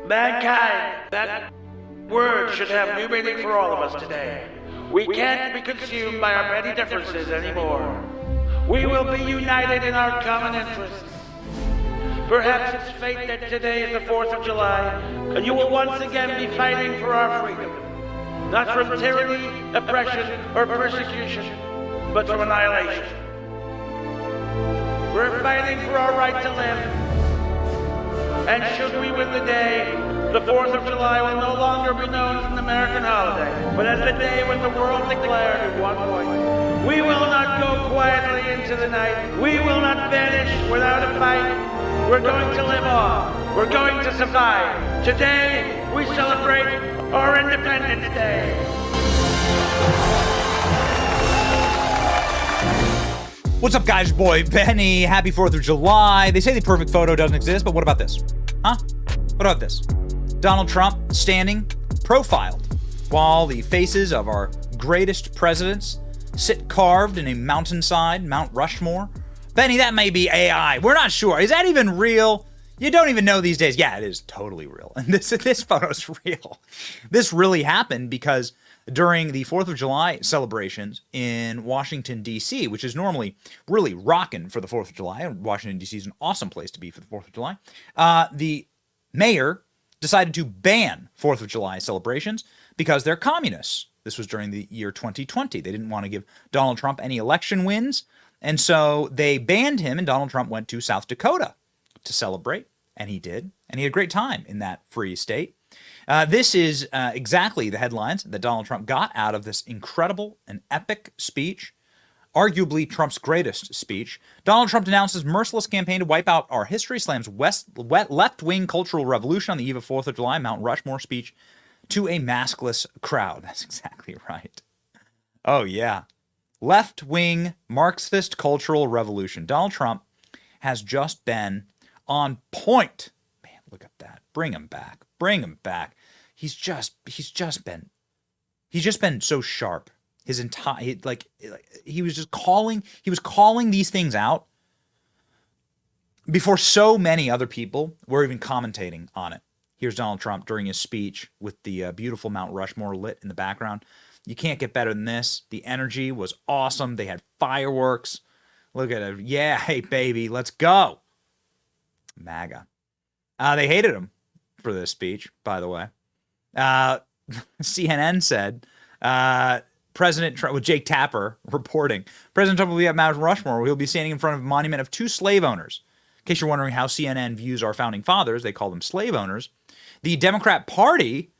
Mankind, that word should have new meaning for all of us today. We can't be consumed by our petty differences anymore. We will be united in our common interests. Perhaps it's fate that today is the 4th of July, and you will once again be fighting for our freedom. Not from tyranny, oppression, or persecution, but from annihilation. We're fighting for our right to live. And should we win the day, the 4th of July will no longer be known as an American holiday, but as the day when the world declared in one voice, we will not go quietly into the night. We will not vanish without a fight. We're going to live on. We're going to survive. Today, we celebrate our Independence Day. What's up, guys? Your boy Benny. Happy 4th of July. They say the perfect photo doesn't exist, but what about this? Huh? What about this? Donald Trump standing, profiled, while the faces of our greatest presidents sit carved in a mountainside, Mount Rushmore. Benny, that may be AI. We're not sure. Is that even real? You don't even know these days. Yeah, it is totally real. And this photo's real. This really happened because during the 4th of July celebrations in Washington, D.C., which is normally really rocking for the 4th of July, and Washington, D.C. is an awesome place to be for the 4th of July, the mayor decided to ban 4th of July celebrations because they're communists. This was during the year 2020. They didn't want to give Donald Trump any election wins, and so they banned him, and Donald Trump went to South Dakota to celebrate, and he did, and he had a great time in that free state. This is exactly the headlines that Donald Trump got out of this incredible and epic speech, arguably Trump's greatest speech. Donald Trump denounced his merciless campaign to wipe out our history, slams left-wing cultural revolution on the eve of 4th of July, Mount Rushmore speech to a maskless crowd. That's exactly right. Oh, yeah. Left-wing Marxist cultural revolution. Donald Trump has just been on point. Man, look at that. Bring him back. Bring him back. He's just been so sharp. His entire, he was calling these things out before so many other people were even commentating on it. Here's Donald Trump during his speech with the beautiful Mount Rushmore lit in the background. You can't get better than this. The energy was awesome. They had fireworks. Look at it. Yeah, hey, baby, let's go. MAGA. They hated him for this speech, by the way. CNN said, President Trump, with Jake Tapper reporting, President Trump will be at Mount Rushmore, where he'll be standing in front of a monument of 2 slave owners. In case you're wondering how CNN views our founding fathers, they call them slave owners. The Democrat Party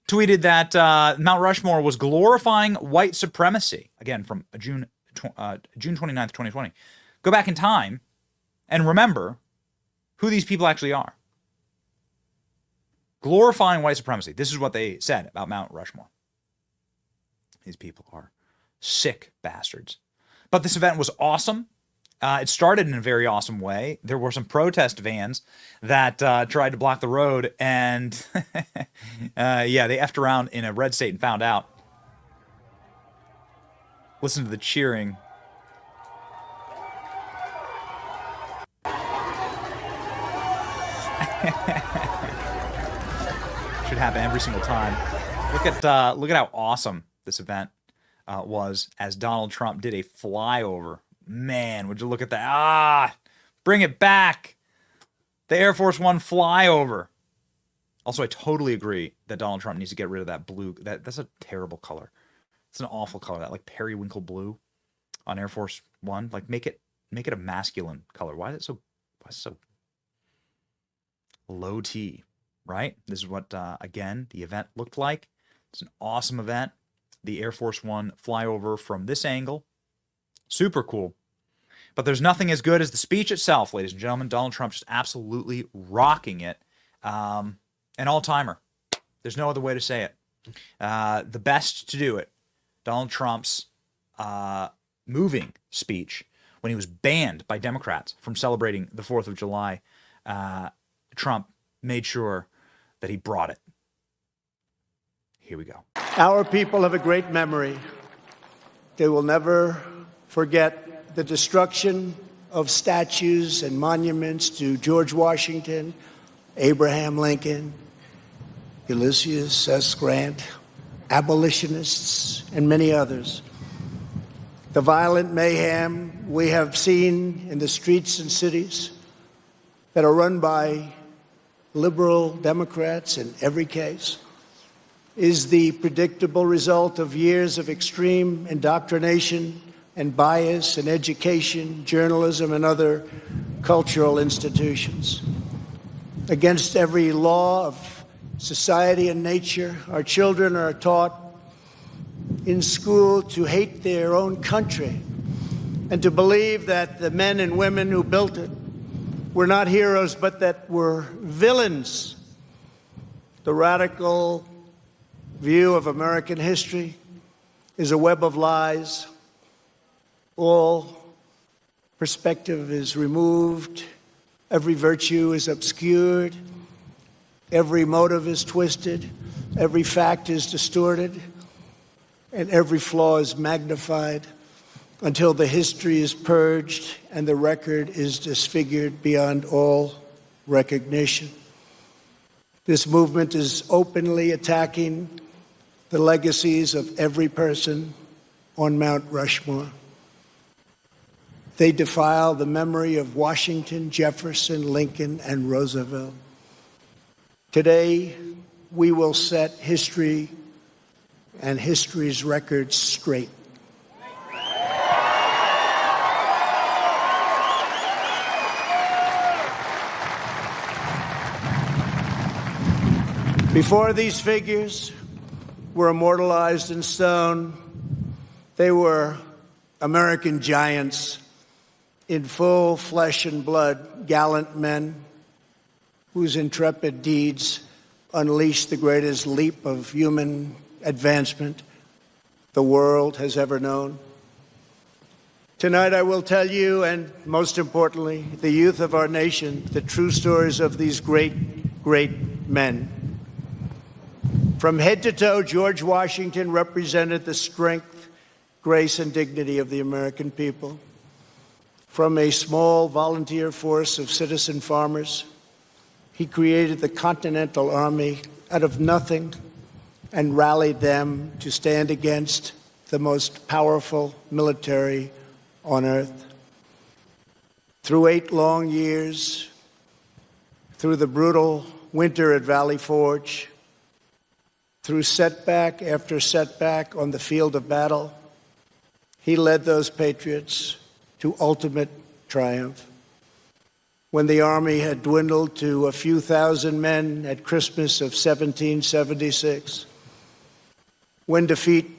tweeted that Mount Rushmore was glorifying white supremacy. Again, from June 29th, 2020. Go back in time and remember who these people actually are. Glorifying white supremacy. This is what they said about Mount Rushmore. These people are sick bastards. But this event was awesome. It started in a very awesome way. There were some protest vans that tried to block the road, and yeah, they effed around in a red state and found out. Listen to the cheering. Should happen every single time. Look at how awesome this event was as Donald Trump did a flyover. Man, would you look at that? Bring it back. The Air Force One flyover. Also, I totally agree that Donald Trump needs to get rid of that blue. That's a terrible color. It's an awful color. That like periwinkle blue on Air Force One. Like make it a masculine color. Why is it so low T? Right? This is what again the event looked like. It's an awesome event. The Air Force One flyover from this angle. Super cool. But there's nothing as good as the speech itself, ladies and gentlemen. Donald Trump just absolutely rocking it. An all-timer. There's no other way to say it. The best to do it. Donald Trump's moving speech when he was banned by Democrats from celebrating the 4th of July. Trump made sure that he brought it. Here we go. Our people have a great memory. They will never forget the destruction of statues and monuments to George Washington Abraham Lincoln, Ulysses S. Grant, abolitionists, and many others. The violent mayhem we have seen in the streets and cities that are run by liberal Democrats in every case is the predictable result of years of extreme indoctrination and bias in education, journalism, and other cultural institutions. Against every law of society and nature, our children are taught in school to hate their own country and to believe that the men and women who built it were not heroes, but that were villains. The radical view of American history is a web of lies. All perspective is removed. Every virtue is obscured. Every motive is twisted. Every fact is distorted. And every flaw is magnified until the history is purged and the record is disfigured beyond all recognition. This movement is openly attacking the legacies of every person on Mount Rushmore. They defile the memory of Washington, Jefferson, Lincoln, and Roosevelt. Today, we will set history and history's records straight. Before these figures were immortalized in stone, they were American giants in full flesh and blood, gallant men whose intrepid deeds unleashed the greatest leap of human advancement the world has ever known. Tonight I will tell you, and most importantly, the youth of our nation, the true stories of these great, great men. From head to toe, George Washington represented the strength, grace, and dignity of the American people. From a small volunteer force of citizen farmers, he created the Continental Army out of nothing and rallied them to stand against the most powerful military on earth. Through 8 long years, through the brutal winter at Valley Forge, through setback after setback on the field of battle, he led those patriots to ultimate triumph. When the army had dwindled to a few thousand men at Christmas of 1776, when defeat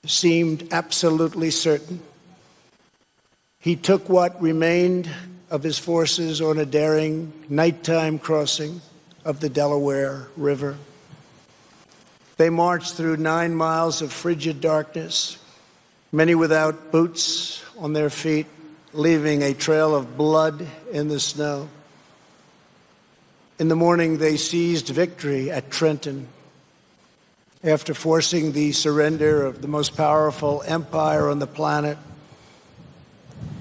seemed absolutely certain, he took what remained of his forces on a daring nighttime crossing of the Delaware River. They marched through 9 miles of frigid darkness, many without boots on their feet, leaving a trail of blood in the snow. In the morning, they seized victory at Trenton. After forcing the surrender of the most powerful empire on the planet,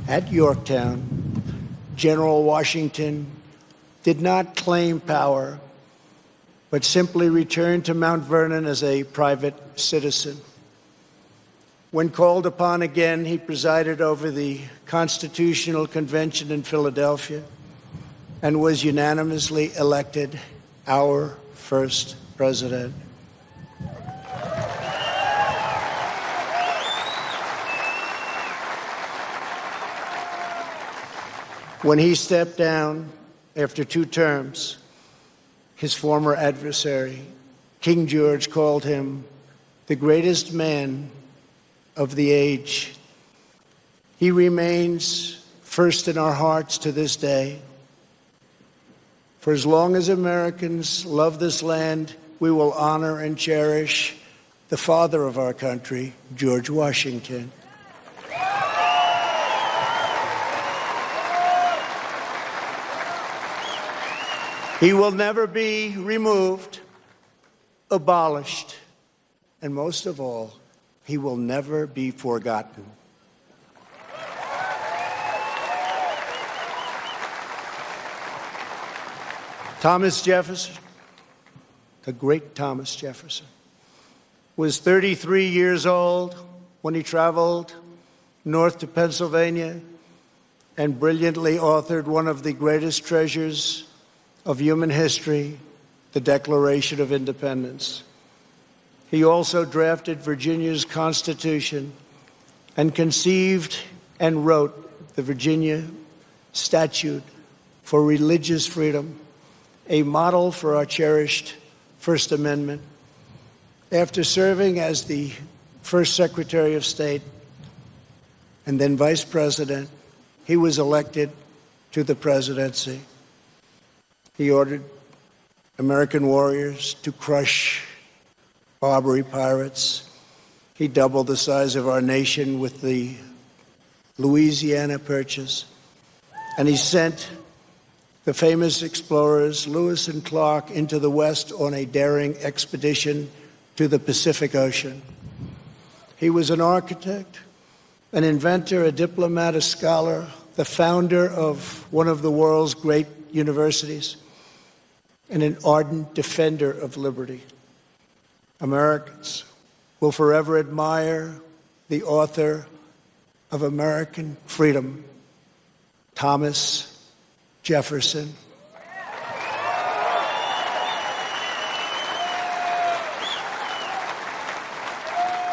at Yorktown, General Washington did not claim power, but simply returned to Mount Vernon as a private citizen. When called upon again, he presided over the Constitutional Convention in Philadelphia and was unanimously elected our first president. When he stepped down after 2 terms, his former adversary, King George, called him the greatest man of the age. He remains first in our hearts to this day. For as long as Americans love this land, we will honor and cherish the father of our country, George Washington. He will never be removed, abolished, and most of all, he will never be forgotten. Thomas Jefferson, the great Thomas Jefferson, was 33 years old when he traveled north to Pennsylvania and brilliantly authored one of the greatest treasures of human history, the Declaration of Independence. He also drafted Virginia's Constitution and conceived and wrote the Virginia Statute for Religious Freedom, a model for our cherished First Amendment. After serving as the first Secretary of State and then Vice President, he was elected to the presidency. He ordered American warriors to crush Barbary pirates. He doubled the size of our nation with the Louisiana Purchase. And he sent the famous explorers Lewis and Clark into the West on a daring expedition to the Pacific Ocean. He was an architect, an inventor, a diplomat, a scholar, the founder of one of the world's great universities, and an ardent defender of liberty. Americans will forever admire the author of American freedom, Thomas Jefferson.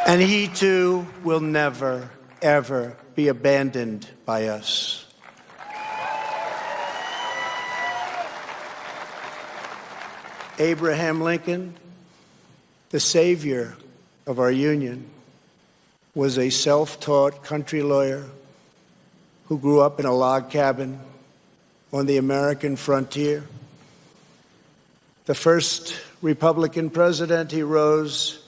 And he, too, will never, ever be abandoned by us. Abraham Lincoln, the savior of our Union, was a self-taught country lawyer who grew up in a log cabin on the American frontier. The first Republican president, he rose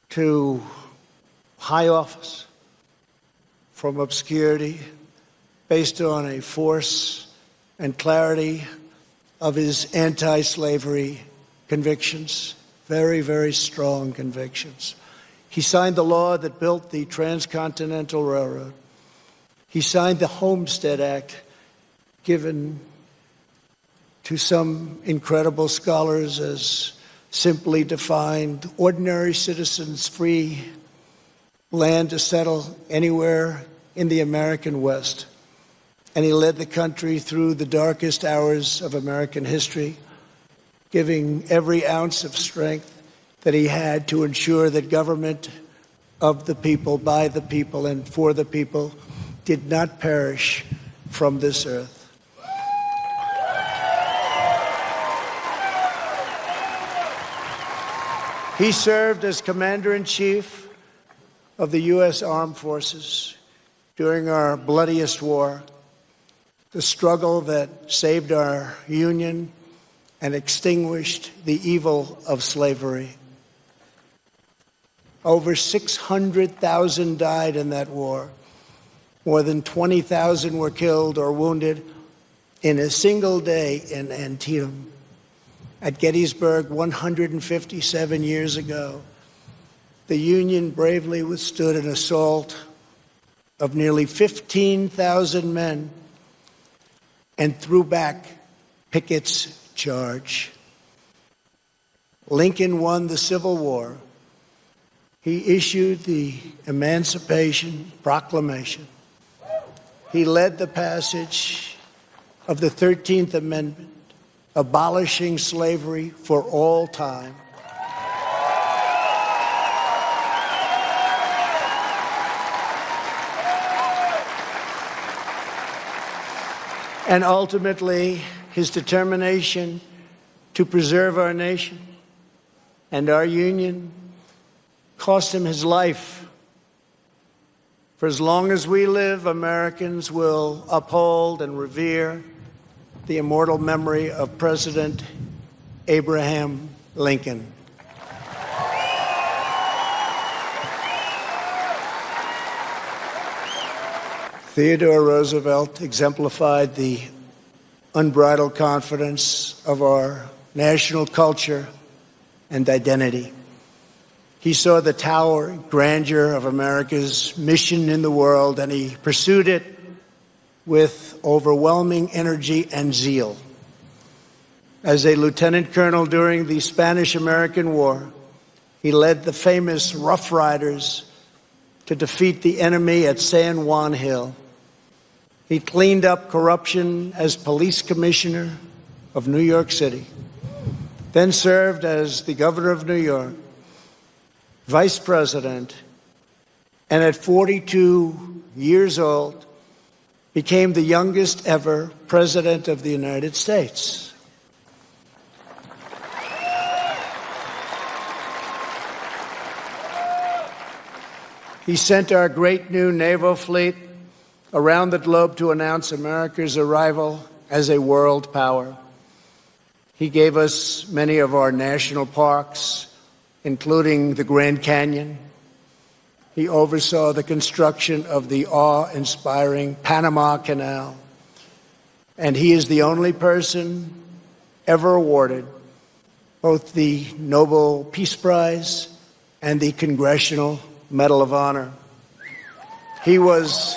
to high office from obscurity based on a force and clarity of his anti-slavery convictions, very, very strong convictions. He signed the law that built the Transcontinental Railroad. He signed the Homestead Act, given to some incredible scholars as simply defined ordinary citizens free land to settle anywhere in the American West. And he led the country through the darkest hours of American history, giving every ounce of strength that he had to ensure that government of the people, by the people, and for the people did not perish from this earth. He served as Commander-in-Chief of the U.S. Armed Forces during our bloodiest war, the struggle that saved our Union and extinguished the evil of slavery. Over 600,000 died in that war. More than 20,000 were killed or wounded in a single day in Antietam. At Gettysburg 157 years ago, the Union bravely withstood an assault of nearly 15,000 men and threw back Pickett's charge. Lincoln won the Civil War. He issued the Emancipation Proclamation. He led the passage of the 13th Amendment, abolishing slavery for all time. And ultimately, his determination to preserve our nation and our Union cost him his life. For as long as we live, Americans will uphold and revere the immortal memory of President Abraham Lincoln. Theodore Roosevelt exemplified the unbridled confidence of our national culture and identity. He saw the towering grandeur of America's mission in the world, and he pursued it with overwhelming energy and zeal. As a lieutenant colonel during the Spanish-American War, he led the famous Rough Riders to defeat the enemy at San Juan Hill. He cleaned up corruption as police commissioner of New York City, then served as the governor of New York, vice president, and at 42 years old, became the youngest ever president of the United States. He sent our great new naval fleet around the globe to announce America's arrival as a world power. He gave us many of our national parks, including the Grand Canyon. He oversaw the construction of the awe-inspiring Panama Canal. And he is the only person ever awarded both the Nobel Peace Prize and the Congressional Medal of Honor. He was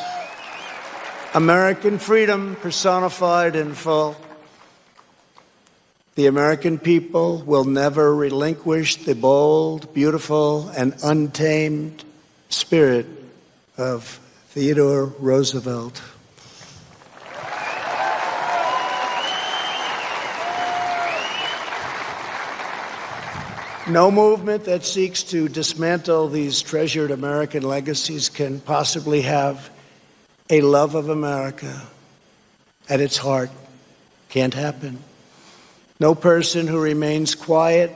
American freedom personified in full. The American people will never relinquish the bold, beautiful, and untamed spirit of Theodore Roosevelt. No movement that seeks to dismantle these treasured American legacies can possibly have a love of America at its heart. Can't happen. No person who remains quiet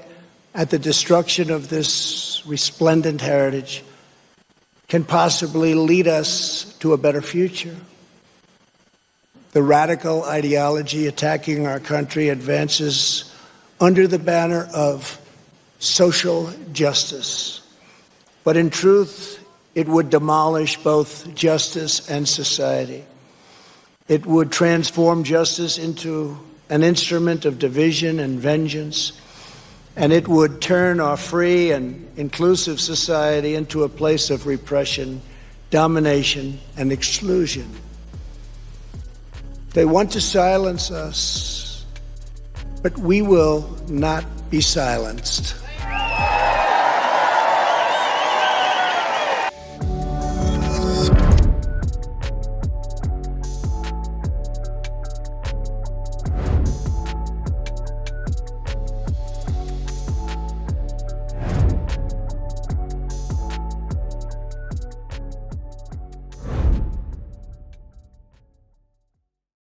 at the destruction of this resplendent heritage can possibly lead us to a better future. The radical ideology attacking our country advances under the banner of social justice. But in truth, it would demolish both justice and society. It would transform justice into an instrument of division and vengeance, and it would turn our free and inclusive society into a place of repression, domination, and exclusion. They want to silence us, but we will not be silenced.